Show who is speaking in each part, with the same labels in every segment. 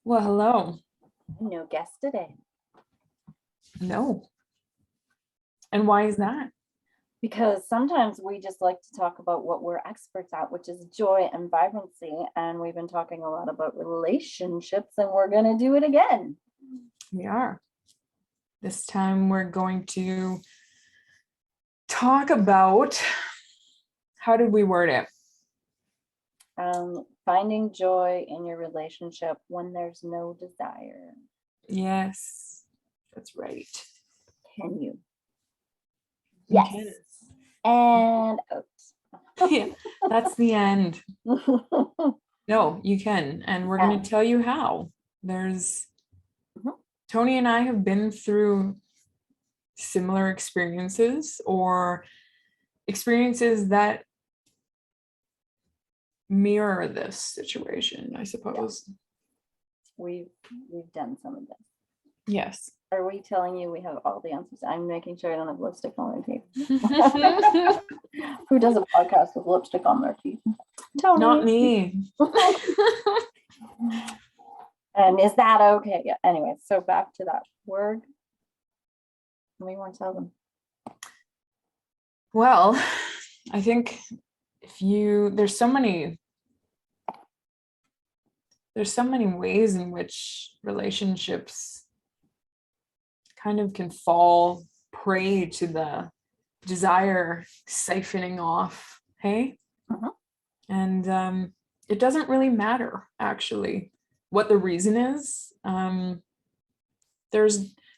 Speaker 1: Well, hello.
Speaker 2: No guest today.
Speaker 1: No. And why is that?
Speaker 2: Because sometimes we just like to talk about what we're experts at, which is joy and vibrancy. And we've been talking a lot about relationships, and we're going to do it again.
Speaker 1: We are. This time we're going to talk about, how did we word it?
Speaker 2: Finding joy in your relationship when there's no desire.
Speaker 1: Yes, that's right.
Speaker 2: Can you?
Speaker 1: You
Speaker 2: Yes.
Speaker 1: can.
Speaker 2: And out.
Speaker 1: Yeah, that's the end. No, you can. And we're going to tell you how. Tony and I have been through similar experiences or experiences that mirror this situation, I suppose.
Speaker 2: We've done some of this.
Speaker 1: Yes.
Speaker 2: Are we telling you we have all the answers? I'm making sure I don't have lipstick on my teeth. Who does a podcast with lipstick on their teeth? Tony.
Speaker 1: Not me.
Speaker 2: And is that okay? Yeah. Anyway, so back to that word. What do you want to tell them?
Speaker 1: Well, I think there's so many ways in which relationships kind of can fall prey to the desire siphoning off, hey? And it doesn't really matter, actually, what the reason is.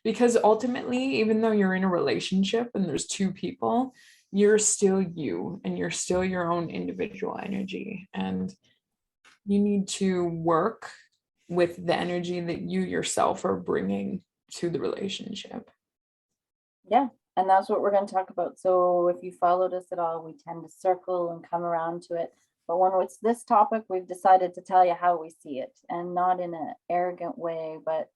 Speaker 1: Because ultimately, even though you're in a relationship and there's two people, you're still you and you're still your own individual energy. And you need to work with the energy that you yourself are bringing to the relationship.
Speaker 2: Yeah, and that's what we're going to talk about. So if you followed us at all, we tend to circle and come around to it. But when it's this topic, we've decided to tell you how we see it, and not in an arrogant way, but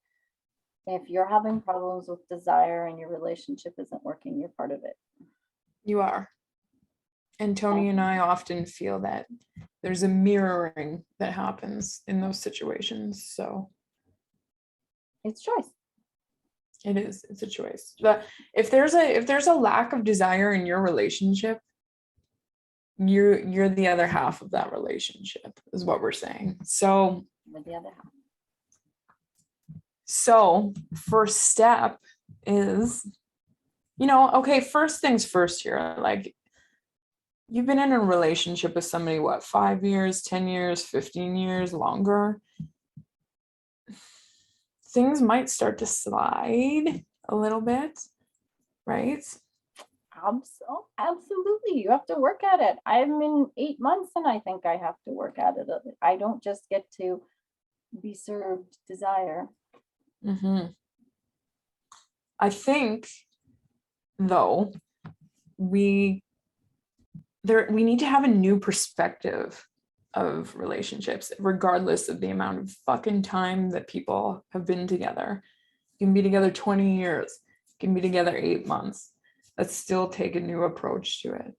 Speaker 2: if you're having problems with desire and your relationship isn't working, you're part of it.
Speaker 1: You are. And Tony and I often feel that there's a mirroring that happens in those situations. So
Speaker 2: it's choice.
Speaker 1: It is. It's a choice. But if there's a lack of desire in your relationship, you're the other half of that relationship, is what we're saying. So
Speaker 2: with the other half.
Speaker 1: So first step is, okay, first things first here. Like, you've been in a relationship with somebody, what, 5 years, 10 years, 15 years, longer? Things might start to slide a little bit, right?
Speaker 2: Absolutely. You have to work at it. I'm in 8 months and I think I have to work at it. I don't just get to be served desire.
Speaker 1: I think, though, we need to have a new perspective of relationships, regardless of the amount of fucking time that people have been together. You can be together 20 years, you can be together 8 months. Let's still take a new approach to it.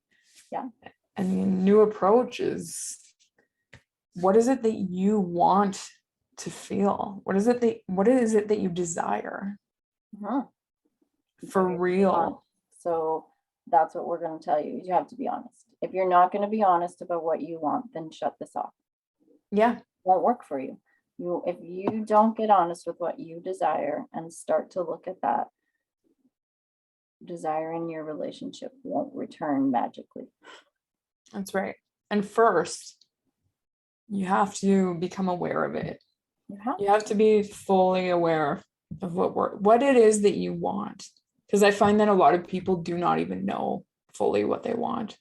Speaker 2: Yeah.
Speaker 1: And the new approach is, what is it that you want to feel? What is it that you desire? For real.
Speaker 2: So that's what we're going to tell you. You have to be honest. If you're not going to be honest about what you want, then shut this off.
Speaker 1: Yeah.
Speaker 2: It won't work for you. If you don't get honest with what you desire and start to look at that, desire in your relationship won't return magically.
Speaker 1: That's right. And first, you have to become aware of it. You have to be fully aware of what it is that you want. Because I find that a lot of people do not even know fully what they want.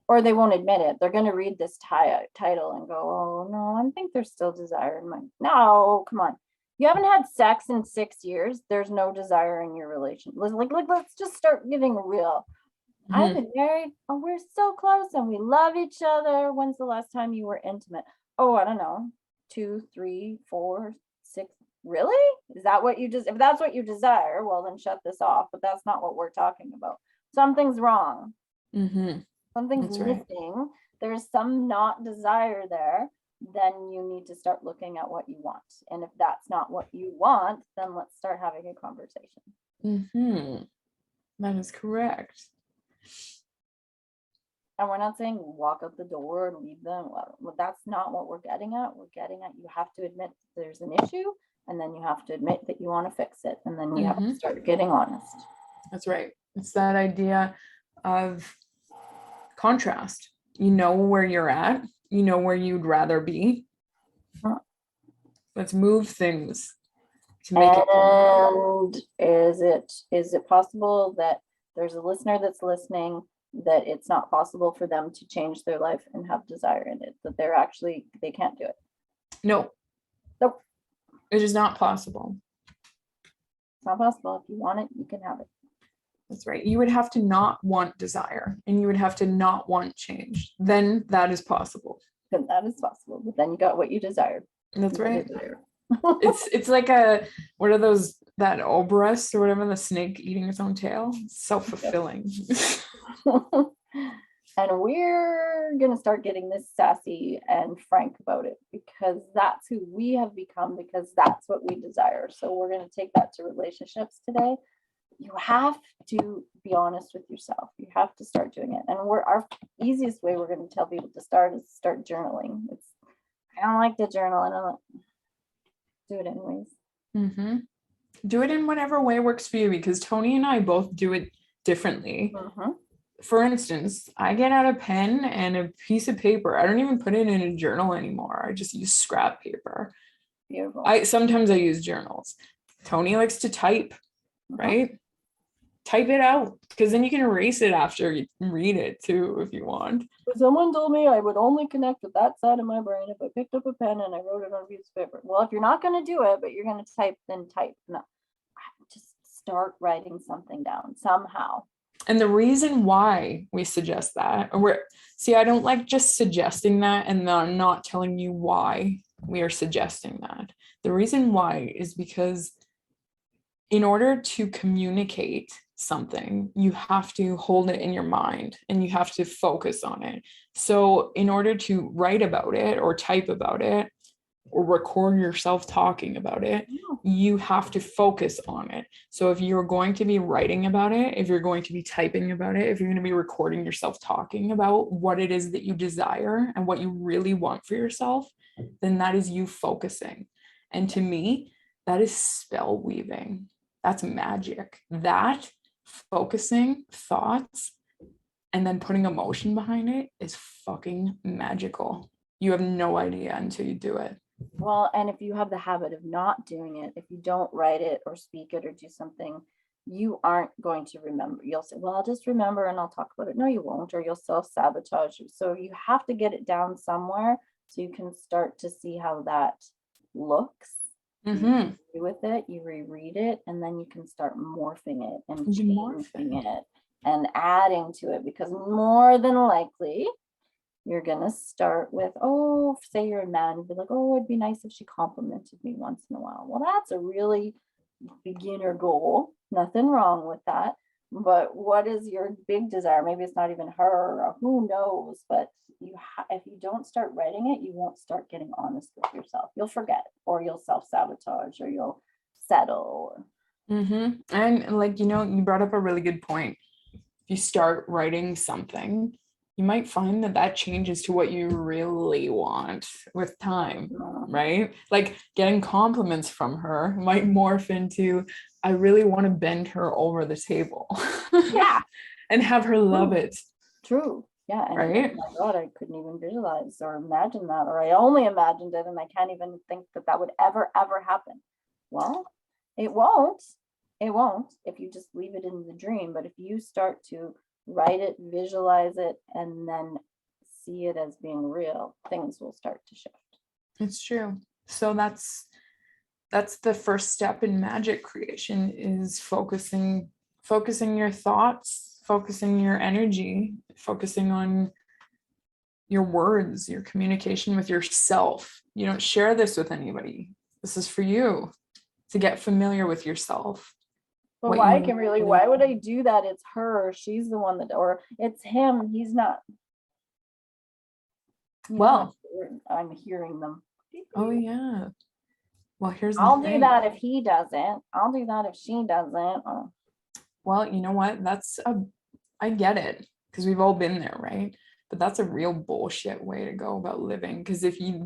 Speaker 2: Or they won't admit it. They're going to read this title and go, oh, no, I think there's still desire in my... No, come on. You haven't had sex in 6 years. There's no desire in your relationship. Let's just start getting real. I've been married. Oh, we're so close and we love each other. When's the last time you were intimate? Oh, I don't know. 2, 3, 4, 6. Really? Is that what you if that's what you desire, well, then shut this off. But that's not what we're talking about. Something's wrong. Something's missing. There's some not desire there. then you need to start looking at what you want. And if that's not what you want, then let's start having a conversation.
Speaker 1: That is correct.
Speaker 2: And we're not saying walk out the door and leave them. Well, that's not what we're getting at. We're getting at, you have to admit there's an issue, and then you have to admit that you want to fix it. And then you have to start getting honest.
Speaker 1: That's right. It's that idea of contrast. You know where you're at, you know where you'd rather be. Let's move things to make it.
Speaker 2: And is it possible that there's a listener that's listening that it's not possible for them to change their life and have desire in it, that they can't do it?
Speaker 1: No.
Speaker 2: Nope.
Speaker 1: It is not possible.
Speaker 2: It's not possible. If you want it, you can have it.
Speaker 1: That's right. You would have to not want desire, and you would have to not want change. Then that is possible.
Speaker 2: Then that is possible. But then you got what you desired.
Speaker 1: That's right.
Speaker 2: Desire.
Speaker 1: It's like what are those, that Oberus or whatever, the snake eating its own tail? Self-fulfilling.
Speaker 2: And we're going to start getting this sassy and frank about it, because that's who we have become, because that's what we desire. So we're going to take that to relationships today. You have to be honest with yourself. You have to start doing it. And our easiest way we're going to tell people to start is start journaling. I don't like to journal. I don't do it anyways.
Speaker 1: Do it in whatever way works for you, because Tony and I both do it differently. For instance, I get out a pen and a piece of paper. I don't even put it in a journal anymore. I just use scrap paper.
Speaker 2: Beautiful.
Speaker 1: Sometimes I use journals. Tony likes to type, right? Type it out, because then you can erase it after you read it too, if you want.
Speaker 2: Someone told me I would only connect with that side of my brain if I picked up a pen and I wrote it on a piece of paper. Well, if you're not going to do it, but you're going to type, then type. No, just start writing something down somehow.
Speaker 1: And the reason why we suggest that, I don't like just suggesting that and then not telling you why we are suggesting that. The reason why is because in order to communicate something, you have to hold it in your mind and you have to focus on it. So in order to write about it or type about it or record yourself talking about it, you have to focus on it. So if you're going to be writing about it, if you're going to be typing about it, if you're going to be recording yourself talking about what it is that you desire and what you really want for yourself, then that is you focusing. And to me, that is spell weaving. That's magic. That focusing thoughts and then putting emotion behind it is fucking magical. You have no idea until you do it.
Speaker 2: Well, and if you have the habit of not doing it, if you don't write it or speak it or do something, you aren't going to remember. You'll say, well, I'll just remember and I'll talk about it. No, you won't, or you'll self-sabotage. So you have to get it down somewhere so you can start to see how that looks. You do with it, you reread it, and then you can start morphing it and changing it and adding to it, because more than likely you're gonna start with, say you're a man, you'd be like, it'd be nice if she complimented me once in a while. Well, that's a really beginner goal. Nothing wrong with that. But what is your big desire? Maybe it's not even her, or who knows, but if you don't start writing it, you won't start getting honest with yourself. You'll forget, or you'll self-sabotage, or you'll settle.
Speaker 1: And you brought up a really good point. If you start writing something, you might find that changes to what you really want with time, right? Like getting compliments from her might morph into, I really want to bend her over the table.
Speaker 2: Yeah.
Speaker 1: And have her love it.
Speaker 2: True. Yeah. And
Speaker 1: right.
Speaker 2: Oh my God, I couldn't even visualize or imagine that, or I only imagined it and I can't even think that would ever happen. Well, it won't if you just leave it in the dream. But if you start to write it, visualize it, and then see it as being real, things will start to shift.
Speaker 1: It's true. So that's the first step in magic creation, is focusing your thoughts, focusing your energy, focusing on your words, your communication with yourself. You don't share this with anybody. This is for you to get familiar with yourself.
Speaker 2: But why would I do that? It's her, she's the one that, or it's him, he's not.
Speaker 1: Well,
Speaker 2: I'm hearing them.
Speaker 1: Oh yeah. Well, here's the
Speaker 2: I'll
Speaker 1: thing.
Speaker 2: do that if he doesn't. I'll do that if she doesn't. Oh.
Speaker 1: Well, you know what? I get it, because we've all been there, right? But that's a real bullshit way to go about living. Because if you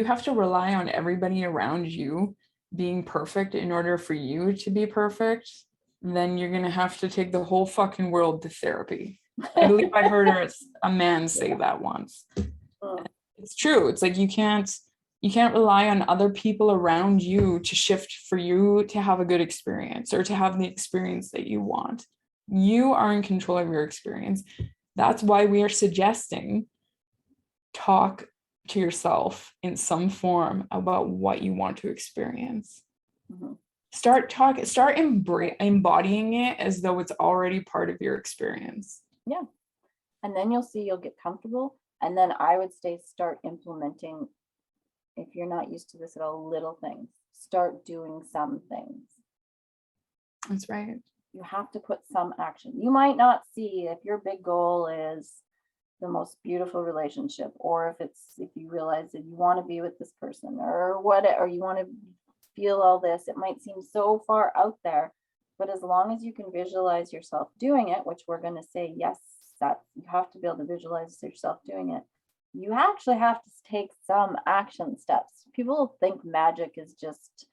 Speaker 1: have to rely on everybody around you being perfect in order for you to be perfect, then you're gonna have to take the whole fucking world to therapy. I believe I heard a man say that once.
Speaker 2: Mm.
Speaker 1: It's true. It's like you can't rely on other people around you to shift for you to have a good experience or to have the experience that you want. You are in control of your experience. That's why we are suggesting talk to yourself in some form about what you want to experience.
Speaker 2: Mhm.
Speaker 1: Start embodying it as though it's already part of your experience.
Speaker 2: Yeah. And then you'll get comfortable. And then I would start implementing, if you're not used to this at all, little things. Start doing some things.
Speaker 1: That's right.
Speaker 2: You have to put some action. You might not see if your big goal is the most beautiful relationship, or if you realize that you want to be with this person or whatever, or you want to feel all this, it might seem so far out there. But as long as you can visualize yourself doing it, which we're going to say, yes, that you have to be able to visualize yourself doing it, you actually have to take some action steps. People think magic is just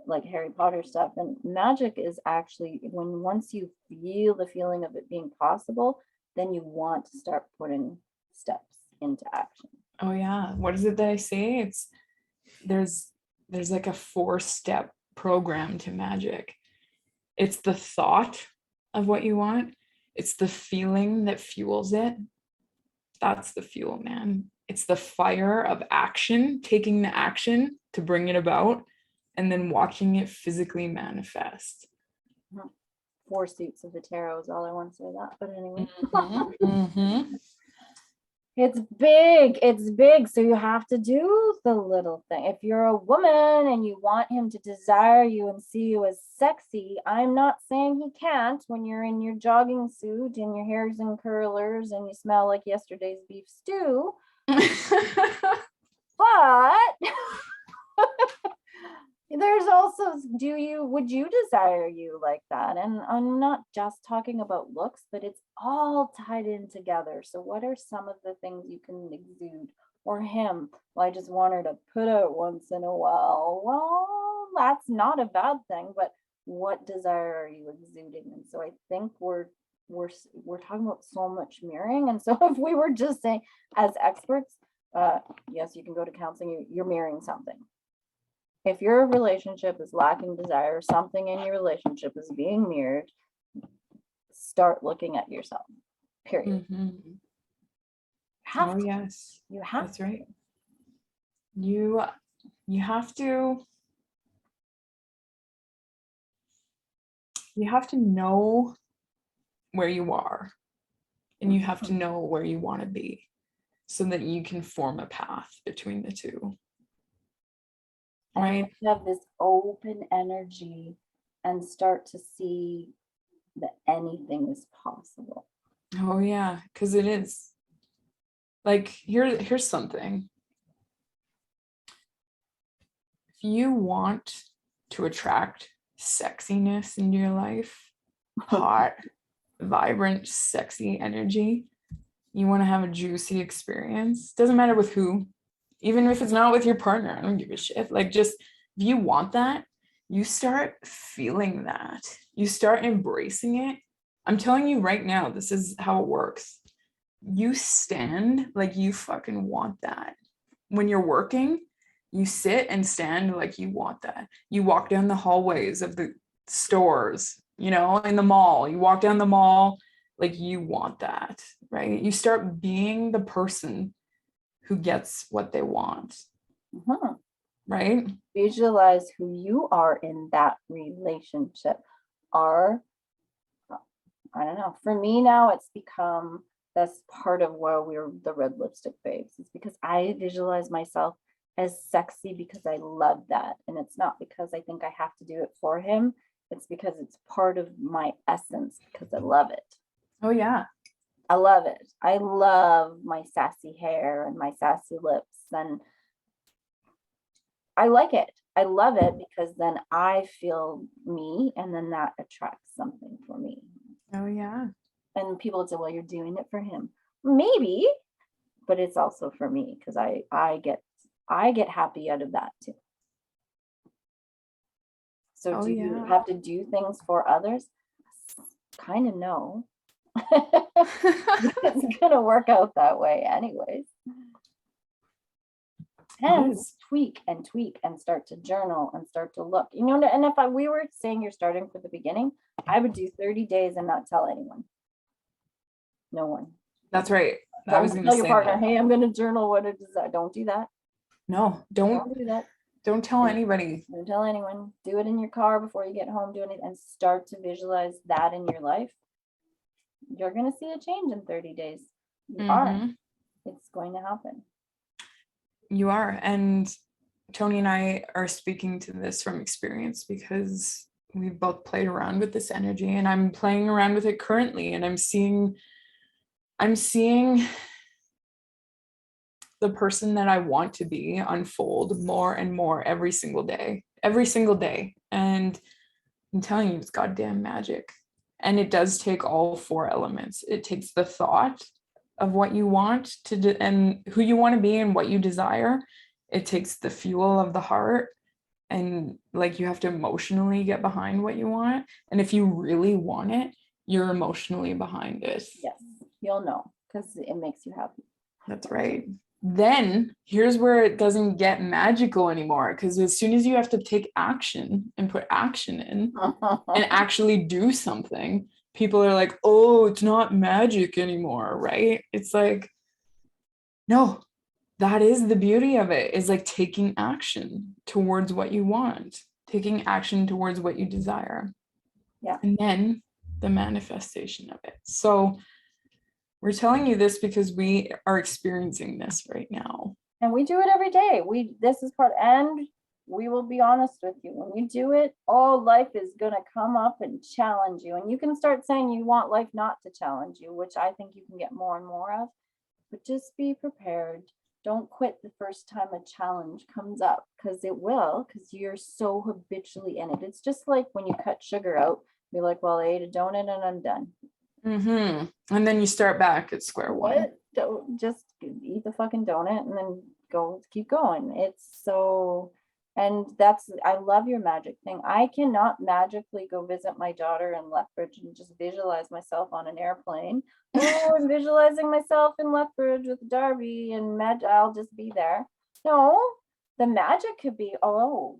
Speaker 2: like Harry Potter stuff, and magic is actually once you feel the feeling of it being possible, then you want to start putting steps into action.
Speaker 1: Oh yeah. What is it that I say? It's there's like a 4-step program to magic. It's the thought of what you want. It's the feeling that fuels it. That's the fuel, man. It's the fire of action, taking the action to bring it about, and then watching it physically manifest.
Speaker 2: 4 suits of the tarot is all I want to say that. But anyway. It's big. So you have to do the little thing. If you're a woman and you want him to desire you and see you as sexy, I'm not saying he can't when you're in your jogging suit and your hair's in curlers and you smell like yesterday's beef stew. But there's also, would you desire you like that? And I'm not just talking about looks, but it's all tied in together. So what are some of the things you can exude? Or him, well, I just want her to put out once in a while. Well, that's not a bad thing, but what desire are you exuding? And so I think we're talking about so much mirroring. And so if we were just saying, as experts, yes, you can go to counseling, you're mirroring something. If your relationship is lacking desire, something in your relationship is being mirrored, start looking at yourself, period.
Speaker 1: Oh yes,
Speaker 2: you have
Speaker 1: that's right. You have to know where you are, and you have to know where you want to be, so that you can form a path between the two. Right?
Speaker 2: You have this open energy and start to see that anything is possible.
Speaker 1: Oh yeah, because it is. Like here's something. If you want to attract sexiness into your life, hot, vibrant, sexy energy, you want to have a juicy experience, doesn't matter with who, even if it's not with your partner, I don't give a shit. Like, just if you want that, you start feeling that, you start embracing it. I'm telling you right now, this is how it works. You stand like you fucking want that. When you're working, you sit and stand like you want that. You walk down the hallways of the stores, in the mall. You walk down the mall like you want that, right? You start being the person who gets what they want, right?
Speaker 2: Visualize who you are in that relationship. I don't know. For me now, it's become, that's part of why we're the red lipstick babes. It's because I visualize myself as sexy because I love that. And it's not because I think I have to do it for him. It's because it's part of my essence because I love it.
Speaker 1: Oh yeah.
Speaker 2: I love it. I love my sassy hair and my sassy lips, and I like it. I love it because then I feel me, and then that attracts something for me.
Speaker 1: Oh yeah.
Speaker 2: And people would say, well, you're doing it for him. Maybe, but it's also for me because I get happy out of that too. So
Speaker 1: Oh
Speaker 2: do you
Speaker 1: yeah.
Speaker 2: have to do things for others? Kind of no. It's gonna work out that way anyways. And
Speaker 1: Yes.
Speaker 2: tweak and tweak and start to journal and start to look. You know, and if we were saying you're starting for the beginning, I would do 30 days and not tell anyone. No one.
Speaker 1: That's right. I
Speaker 2: Don't
Speaker 1: was gonna
Speaker 2: tell your
Speaker 1: say
Speaker 2: partner,
Speaker 1: that.
Speaker 2: hey, I'm gonna journal what it is. Don't do that.
Speaker 1: No,
Speaker 2: Don't do that.
Speaker 1: don't tell anybody.
Speaker 2: Don't tell anyone. Do it in your car before you get home. Do it and start to visualize that in your life. You're gonna see a change in 30 days. You are. It's going to happen.
Speaker 1: You are. And Tony and I are speaking to this from experience because we've both played around with this energy, and I'm playing around with it currently, and I'm seeing the person that I want to be unfold more and more every single day. And I'm telling you, it's goddamn magic. And it does take all four elements. It takes the thought of what you want to do and who you want to be and what you desire. It takes the fuel of the heart, and like you have to emotionally get behind what you want. And if you really want it, you're emotionally behind it.
Speaker 2: Yes, you'll know because it makes you happy.
Speaker 1: That's right. Then here's where it doesn't get magical anymore, because as soon as you have to take action and put action in and actually do something, people are like, oh, it's not magic anymore, right? It's like, no, that is the beauty of it, is like taking action towards what you want, taking action towards what you desire.
Speaker 2: Yeah.
Speaker 1: And then the manifestation of it. So we're telling you this because we are experiencing this right now.
Speaker 2: And we do it every day. This is part, and we will be honest with you. When you do it, all life is going to come up and challenge you. And you can start saying you want life not to challenge you, which I think you can get more and more of. But just be prepared. Don't quit the first time a challenge comes up, because it will, because you're so habitually in it. It's just like when you cut sugar out, you're like, well, I ate a donut and I'm done.
Speaker 1: And then you start back at square one.
Speaker 2: Don't just eat the fucking donut and then keep going. It's so, and I love your magic thing. I cannot magically go visit my daughter in Lethbridge and just visualize myself on an airplane. Oh, I'm visualizing myself in Lethbridge with Darby and I'll just be there. No, the magic could be, I'm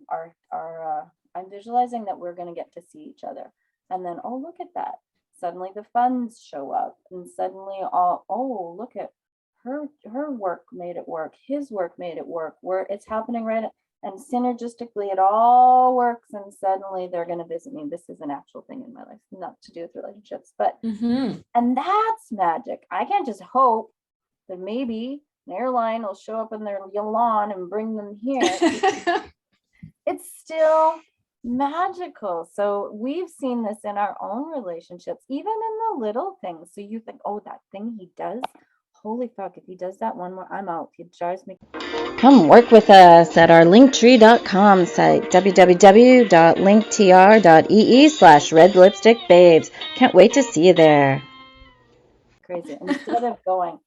Speaker 2: visualizing that we're going to get to see each other. And then, oh, look at that. Suddenly the funds show up, and suddenly look at her work made it work, his work made it work, where it's happening right, and synergistically it all works, and suddenly they're going to visit me. This is an actual thing in my life, not to do with relationships, but and that's magic. I can't just hope that maybe an airline will show up in their lawn and bring them here. It's still magical. So we've seen this in our own relationships, even in the little things. So you think, oh, that thing he does, holy fuck, if he does that one more, I'm out. It drives me.
Speaker 3: Come work with us at our linktree.com site, www.linktr.ee/redlipstickbabes. Can't wait to see you there.
Speaker 2: Crazy. Instead of going,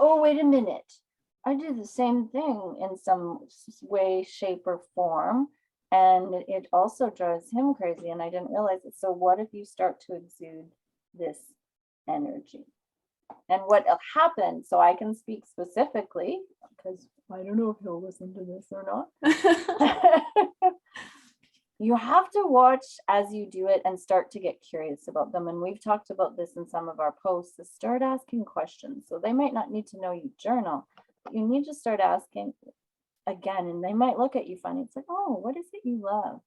Speaker 2: oh, wait a minute, I did the same thing in some way, shape, or form. And it also drives him crazy, and I didn't realize it. So what if you start to exude this energy? And what will happen, so I can speak specifically, because I don't know if he'll listen to this or not. You have to watch as you do it and start to get curious about them. And we've talked about this in some of our posts, is start asking questions. So they might not need to know you journal, but you need to start asking again, and they might look at you funny. It's like, oh, what is it you love?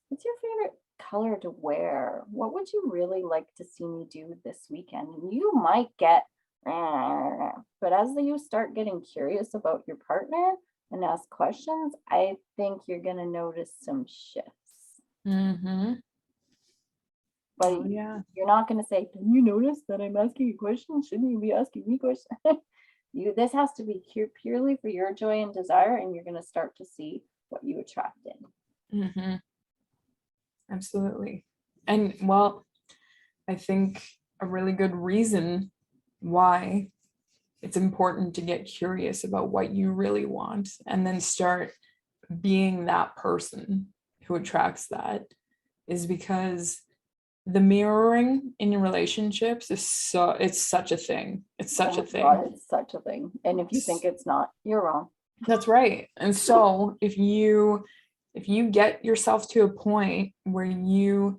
Speaker 2: What's your favorite color to wear? What would you really like to see me do this weekend? And you might get, but as you start getting curious about your partner and ask questions, I think you're going to notice some shifts. But
Speaker 1: Oh, yeah.
Speaker 2: you're not going to say, can you notice that I'm asking a question? Shouldn't you be asking me questions? This has to be purely for your joy and desire, and you're going to start to see what you attract in.
Speaker 1: Mm-hmm. Absolutely. And well, I think a really good reason why it's important to get curious about what you really want and then start being that person who attracts that is because the mirroring in relationships is it's such a thing. It's such
Speaker 2: Oh
Speaker 1: a
Speaker 2: my
Speaker 1: thing.
Speaker 2: God, it's such a thing. And if you think it's not, you're wrong.
Speaker 1: That's right. And so if you get yourself to a point where you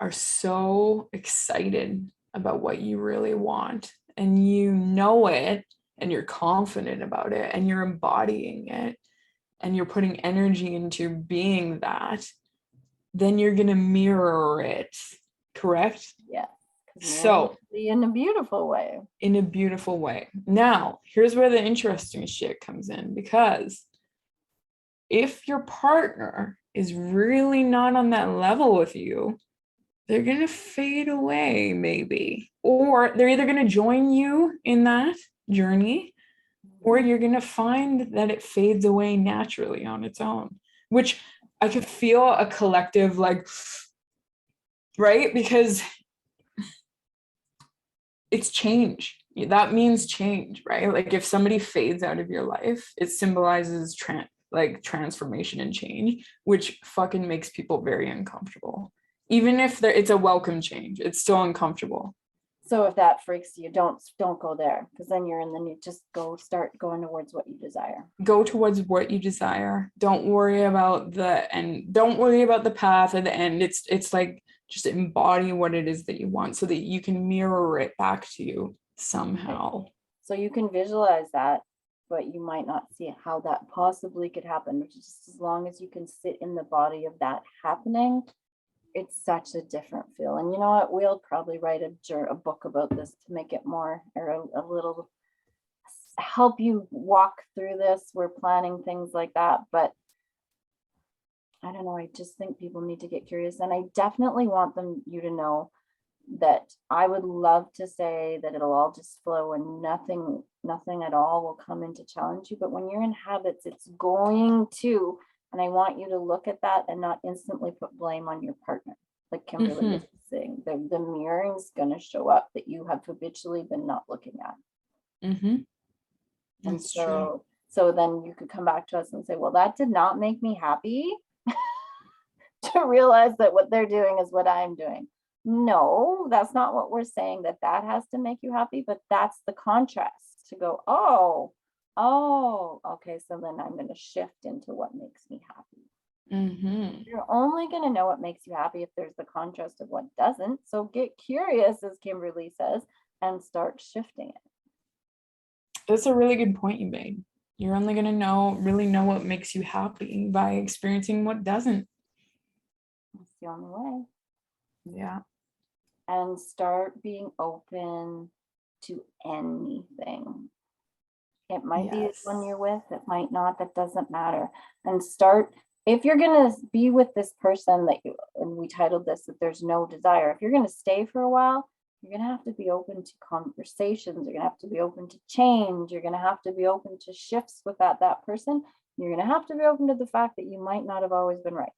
Speaker 1: are so excited about what you really want and you know it and you're confident about it and you're embodying it and you're putting energy into being that, then you're going to mirror it, correct?
Speaker 2: Yeah.
Speaker 1: So
Speaker 2: in a beautiful way.
Speaker 1: In a beautiful way. Now, here's where the interesting shit comes in, because if your partner is really not on that level with you, they're going to fade away, maybe. Or they're either going to join you in that journey, or you're going to find that it fades away naturally on its own, which I could feel a collective, like, right? Because it's change. That means change, right? Like if somebody fades out of your life, it symbolizes transformation and change, which fucking makes people very uncomfortable. Even if it's a welcome change, it's still uncomfortable.
Speaker 2: So if that freaks you, don't go there, because then you're in the new. Just start going towards what you desire.
Speaker 1: Go towards what you desire. Don't worry about the end. Don't worry about the path at the end. It's like just embody what it is that you want so that you can mirror it back to you somehow.
Speaker 2: So you can visualize that, but you might not see how that possibly could happen. Just as long as you can sit in the body of that happening, it's such a different feel. And you know what? We'll probably write a book about this to make it more, or a little help you walk through this. We're planning things like that, but I don't know. I just think people need to get curious, and I definitely want you to know that I would love to say that it'll all just flow and nothing at all will come in to challenge you. But when you're in habits, it's going to, and I want you to look at that and not instantly put blame on your partner. Like Kimberly was saying, the mirroring is going to show up that you have habitually been not looking at.
Speaker 1: Mm-hmm.
Speaker 2: And so then you could come back to us and say, well, that did not make me happy to realize that what they're doing is what I'm doing. No, that's not what we're saying, that has to make you happy, but that's the contrast to go, oh, okay, so then I'm going to shift into what makes me happy.
Speaker 1: Mm-hmm.
Speaker 2: You're only going to know what makes you happy if there's the contrast of what doesn't. So get curious, as Kimberly says, and start shifting it.
Speaker 1: That's a really good point you made. You're only going to really know what makes you happy by experiencing what doesn't.
Speaker 2: That's the only way.
Speaker 1: Yeah.
Speaker 2: And start being open to anything. It might be the one you're with, it might not, that doesn't matter. And start, if you're going to be with this person and we titled this, that there's no desire, if you're going to stay for a while, you're going to have to be open to conversations. You're going to have to be open to change. You're going to have to be open to shifts with that person. You're going to have to be open to the fact that you might not have always been right.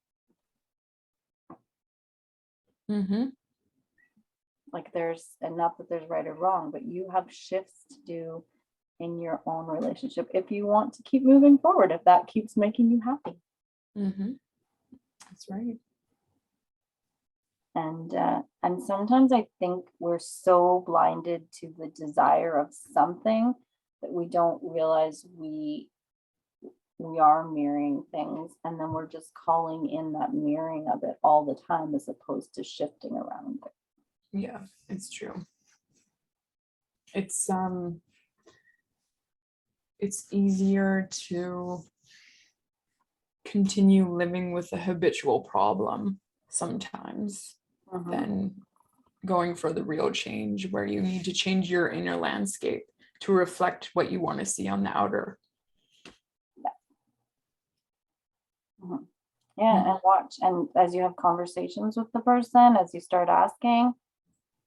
Speaker 1: Mm-hmm.
Speaker 2: Like not that there's right or wrong, but you have shifts to do in your own relationship if you want to keep moving forward, if that keeps making you happy.
Speaker 1: Mm-hmm. That's right.
Speaker 2: And sometimes I think we're so blinded to the desire of something that we don't realize we are mirroring things, and then we're just calling in that mirroring of it all the time as opposed to shifting around it.
Speaker 1: Yeah, it's true. It's easier to continue living with a habitual problem sometimes than going for the real change, where you need to change your inner landscape to reflect what you want to see on the outer.
Speaker 2: Yeah, and watch. And as you have conversations with the person, as you start asking,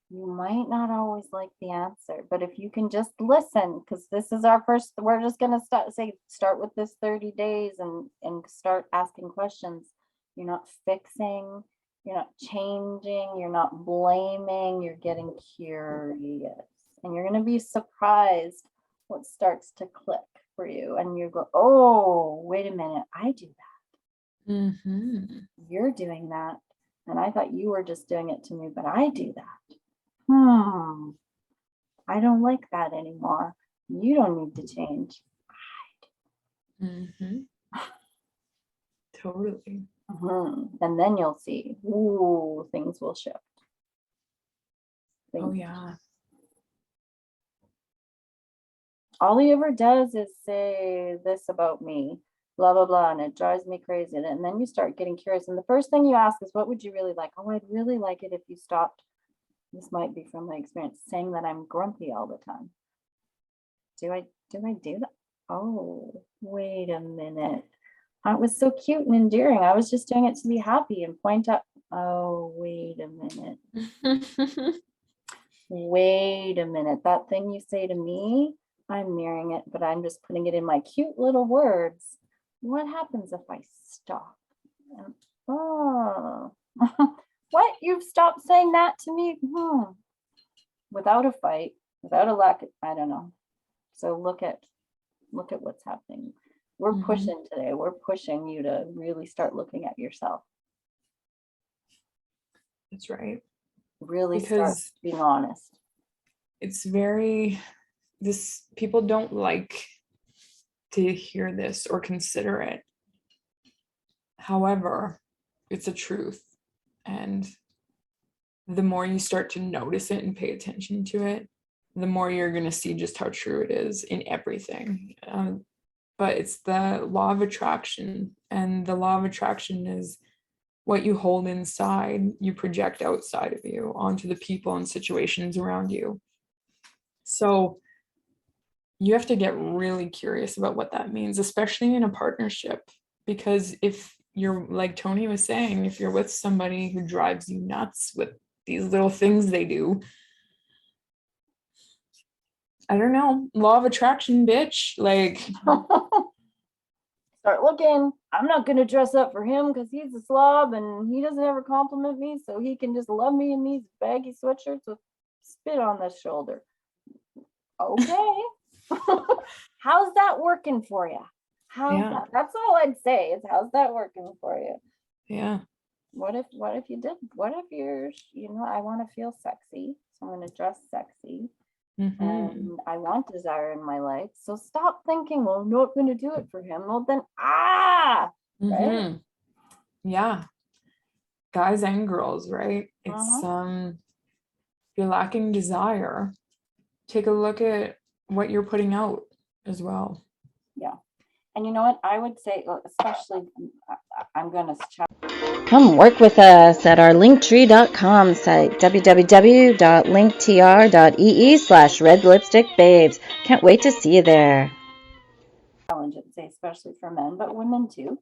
Speaker 2: you might not always like the answer, but if you can just listen, because this is our first, we're just gonna start with this 30 days and start asking questions. You're not fixing, you're not changing, you're not blaming, you're getting curious. And you're gonna be surprised what starts to click for you. And you go, oh, wait a minute, I do that.
Speaker 1: Mm-hmm.
Speaker 2: You're doing that. And I thought you were just doing it to me, but I do that. I don't like that anymore. You don't need to change.
Speaker 1: Mm-hmm. Totally.
Speaker 2: And then you'll see, ooh, things will shift.
Speaker 1: Oh yeah.
Speaker 2: All he ever does is say this about me, blah, blah, blah, and it drives me crazy. And then you start getting curious. And the first thing you ask is, what would you really like? Oh, I'd really like it if you stopped. This might be from my experience, saying that I'm grumpy all the time. Do I do that? Oh, wait a minute. It was so cute and endearing. I was just doing it to be happy and point out. Oh, wait a minute. Wait a minute. That thing you say to me, I'm mirroring it, but I'm just putting it in my cute little words. What happens if I stop? And, oh, what? You've stopped saying that to me? Without a fight, without a lack of, I don't know. So look at what's happening. We're pushing today. We're pushing you to really start looking at yourself.
Speaker 1: That's right.
Speaker 2: Really start being honest.
Speaker 1: It's people don't like to hear this or consider it. However, it's a truth. And the more you start to notice it and pay attention to it, the more you're going to see just how true it is in everything. But it's the law of attraction. And the law of attraction is what you hold inside, you project outside of you onto the people and situations around you. So you have to get really curious about what that means, especially in a partnership. Because if you're, like Tony was saying, if you're with somebody who drives you nuts with these little things they do, I don't know, law of attraction, bitch. Like,
Speaker 2: start looking. I'm not going to dress up for him because he's a slob and he doesn't ever compliment me, so he can just love me in these baggy sweatshirts with spit on the shoulder. Okay. How's that working for you? That? That's all I'd say is, how's that working for you?
Speaker 1: Yeah.
Speaker 2: What if you did? What if you're, I want to feel sexy, so I'm going to dress sexy. And I want desire in my life. So stop thinking, well, I'm not going to do it for him. Well, then, right?
Speaker 1: Yeah. Guys and girls, right? It's if you're lacking desire, take a look at what you're putting out as well.
Speaker 2: Yeah. And you know what? I would say, especially, I'm going to chat.
Speaker 3: Come work with us at our linktree.com site, www.linktr.ee/redlipstickbabes. Can't wait to see you there.
Speaker 2: Challenge it, say, especially for men, but women too.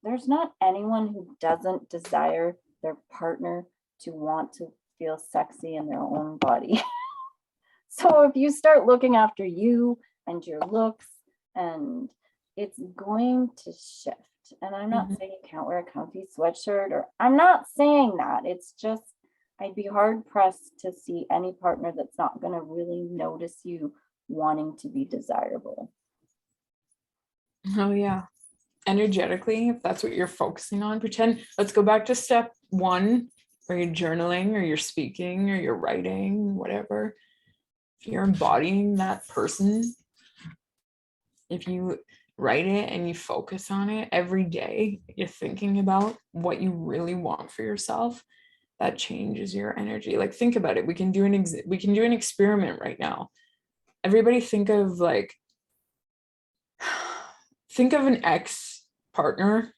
Speaker 2: There's not anyone who doesn't desire their partner to want to feel sexy in their own body. So if you start looking after you and your looks, and it's going to shift. And I'm not saying you can't wear a comfy sweatshirt, or I'm not saying that. It's just, I'd be hard pressed to see any partner that's not going to really notice you wanting to be desirable.
Speaker 1: Oh yeah. Energetically, if that's what you're focusing on, let's go back to step 1, where you're journaling or you're speaking or you're writing, whatever. If you're embodying that person, if you write it and you focus on it every day, you're thinking about what you really want for yourself, that changes your energy. Like, think about it. We can do an experiment right now. Everybody think of an ex-partner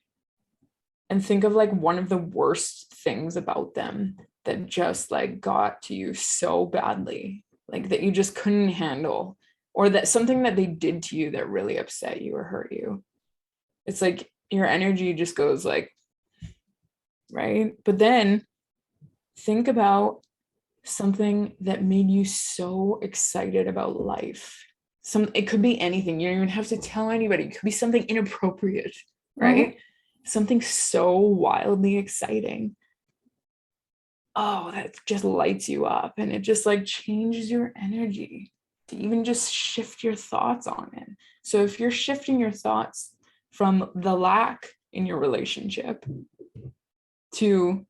Speaker 1: and think of like one of the worst things about them that just like got to you so badly, like that you just couldn't handle, or that something that they did to you that really upset you or hurt you. It's like, your energy just goes like, right? But then think about something that made you so excited about life. It could be anything. You don't even have to tell anybody. It could be something inappropriate, right? Something so wildly exciting. Oh, that just lights you up, and it just like changes your energy to even just shift your thoughts on it. So if you're shifting your thoughts from the lack in your relationship to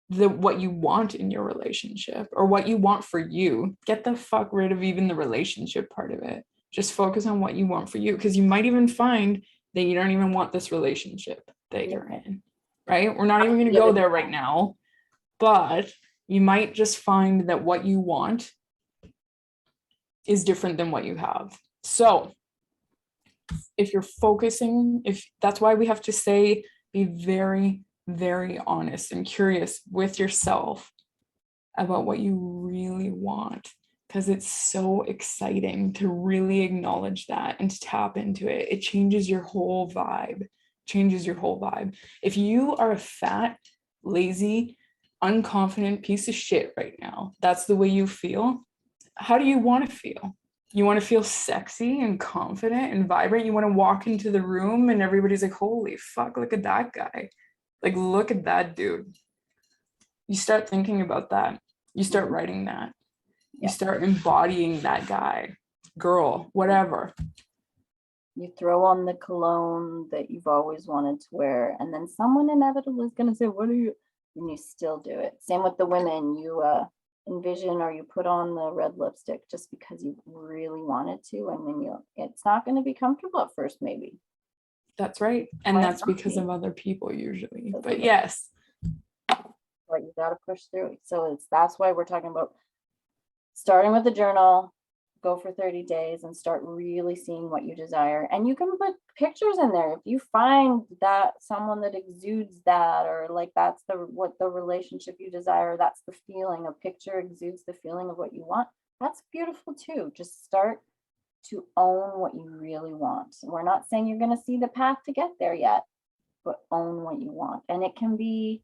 Speaker 1: what you want in your relationship, or what you want for you, get the fuck rid of even the relationship part of it. Just focus on what you want for you, because you might even find that you don't even want this relationship that you're in, right? We're not even going to go there right now, but you might just find that what you want is different than what you have. So if you're focusing, if that's why we have to say, be very, very honest and curious with yourself about what you really want, because it's so exciting to really acknowledge that and to tap into it. It changes your whole vibe, If you are a fat, lazy, unconfident piece of shit right now, that's the way you feel. How do you want to feel? You want to feel sexy and confident and vibrant. You want to walk into the room and everybody's like, holy fuck, look at that guy. Like, look at that dude. You start thinking about that. You start writing that. You start embodying that guy, girl, whatever.
Speaker 2: You throw on the cologne that you've always wanted to wear, and then someone inevitably is going to say, what are you? And you still do it. Same with the women. You envision, or you put on the red lipstick just because you really wanted to, and then it's not going to be comfortable at first, maybe.
Speaker 1: That's right. And that's because of other people usually. But yes.
Speaker 2: But you got to push through. So that's why we're talking about starting with a journal, go for 30 days and start really seeing what you desire. And you can put pictures in there. If you find that someone that exudes that, or like that's what the relationship you desire, that's the feeling, a picture exudes the feeling of what you want, that's beautiful too. Just start to own what you really want. We're not saying you're going to see the path to get there yet, but own what you want. And it can be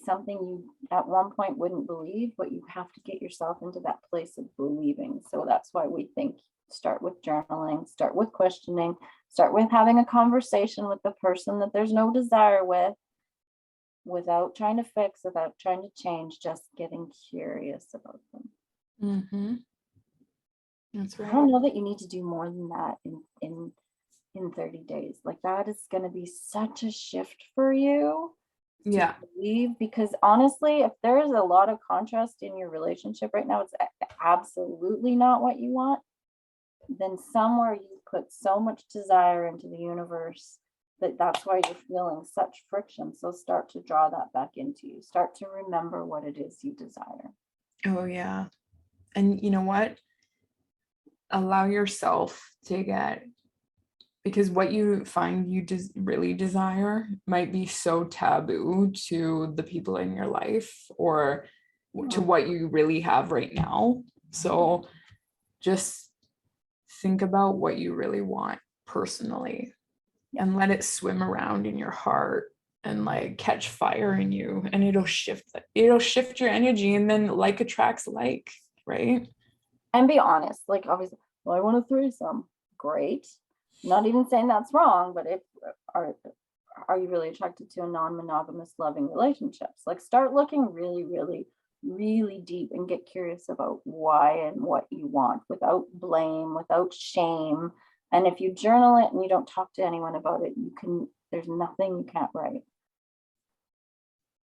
Speaker 2: something you at one point wouldn't believe, but you have to get yourself into that place of believing. So that's why we think start with journaling, start with questioning, start with having a conversation with the person that there's no desire with, without trying to fix, without trying to change, just getting curious about them.
Speaker 1: Mm-hmm. That's right.
Speaker 2: I don't know that you need to do more than that in 30 days. Like, that is going to be such a shift for you.
Speaker 1: Yeah.
Speaker 2: Believe, because honestly, if there is a lot of contrast in your relationship right now, it's absolutely not what you want, then somewhere you put so much desire into the universe that's why you're feeling such friction. So start to draw that back into you. Start to remember what it is you desire.
Speaker 1: Oh yeah. And you know what? Allow yourself to get, because what you find you really desire might be so taboo to the people in your life, or to what you really have right now. So just think about what you really want personally, and let it swim around in your heart and like catch fire in you, and it'll shift your energy, and then like attracts like, right?
Speaker 2: And be honest. Like, obviously, well, I want a threesome. Great. Not even saying that's wrong, but if are you really attracted to a non-monogamous loving relationships? Like, start looking really, really, really deep and get curious about why and what you want, without blame, without shame. And if you journal it and you don't talk to anyone about it, there's nothing you can't write.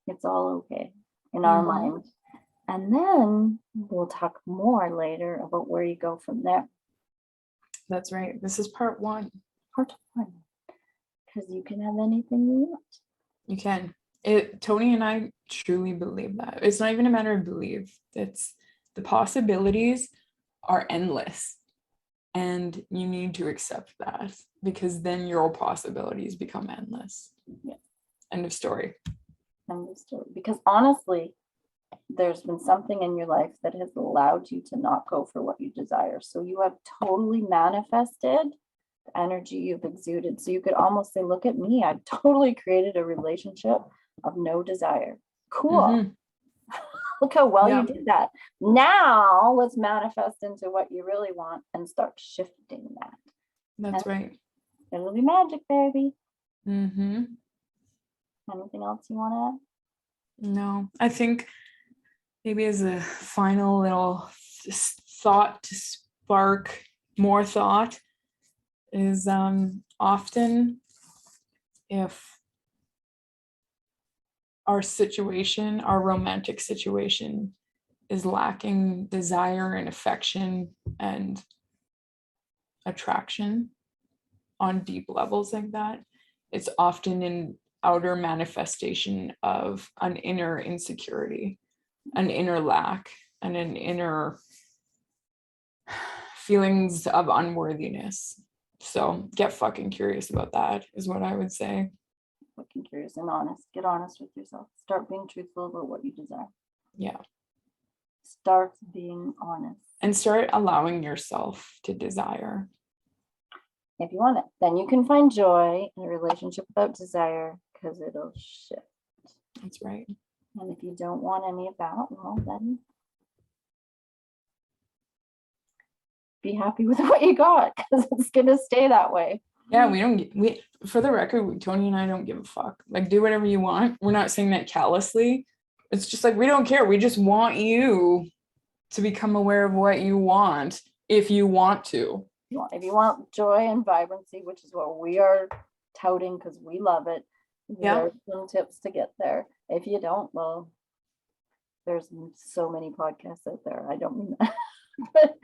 Speaker 2: It's all okay in our mind. And then we'll talk more later about where you go from there.
Speaker 1: That's right. This is part one.
Speaker 2: Part one. Because you can have anything you want.
Speaker 1: You can. Tony and I truly believe that. It's not even a matter of belief. It's the possibilities are endless. And you need to accept that, because then your possibilities become endless.
Speaker 2: Yeah.
Speaker 1: End of story.
Speaker 2: End of story. Because honestly, there's been something in your life that has allowed you to not go for what you desire. So you have totally manifested the energy you've exuded. So you could almost say, look at me. I've totally created a relationship of no desire. Cool.
Speaker 1: Mhm.
Speaker 2: Look how well
Speaker 1: Yeah.
Speaker 2: you did that. Now let's manifest into what you really want and start shifting that.
Speaker 1: That's right.
Speaker 2: It'll be magic, baby.
Speaker 1: Mm-hmm.
Speaker 2: Anything else you want to add?
Speaker 1: No, I think maybe as a final little thought to spark more thought is often if our situation, our romantic situation, is lacking desire and affection and attraction on deep levels like that, it's often an outer manifestation of an inner insecurity, an inner lack, and an inner feelings of unworthiness. So get fucking curious about that is what I would say.
Speaker 2: Fucking curious and honest. Get honest with yourself. Start being truthful about what you desire.
Speaker 1: Yeah.
Speaker 2: Start being honest.
Speaker 1: And start allowing yourself to desire.
Speaker 2: If you want it, then you can find joy in a relationship without desire because it'll shift.
Speaker 1: That's right.
Speaker 2: And if you don't want any of that, well, then be happy with what you got because it's going to stay that way.
Speaker 1: Yeah, we for the record, Tony and I don't give a fuck. Like, do whatever you want. We're not saying that callously. It's just like, we don't care. We just want you to become aware of what you want if you want to.
Speaker 2: If you want joy and vibrancy, which is what we are touting because we love it, there are some tips to get there. If you don't, well, there's so many podcasts out there. I don't mean that. But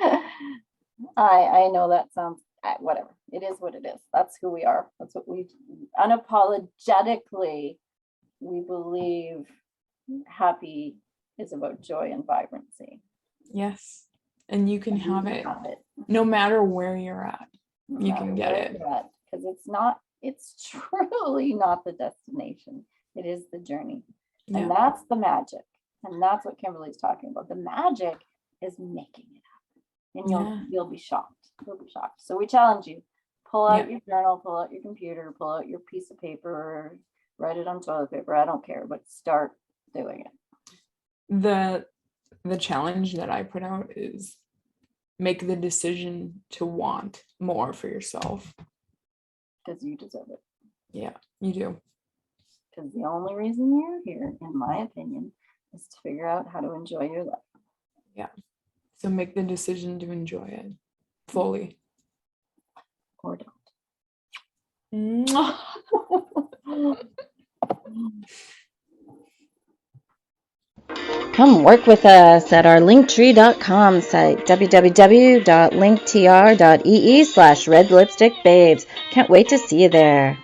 Speaker 2: I know that sounds whatever. It is what it is. That's who we are. That's what we unapologetically we believe happy is about joy and vibrancy.
Speaker 1: Yes. And you can have it no matter where you're at. You can get it.
Speaker 2: Because it's truly not the destination. It is the journey.
Speaker 1: Yeah.
Speaker 2: And that's the magic. And that's what Kimberly's talking about. The magic is making it happen. And you'll be shocked. You'll be shocked. So we challenge you. Pull out your journal, pull out your computer, pull out your piece of paper, write it on toilet paper. I don't care, but start doing it.
Speaker 1: The challenge that I put out is make the decision to want more for yourself.
Speaker 2: Because you deserve it.
Speaker 1: Yeah, you do.
Speaker 2: Because the only reason you're here, in my opinion, is to figure out how to enjoy your life.
Speaker 1: Yeah. So make the decision to enjoy it fully.
Speaker 2: Or don't.
Speaker 3: Come work with us at our linktree.com site, www.linktr.ee/redlipstickbabes. Can't wait to see you there.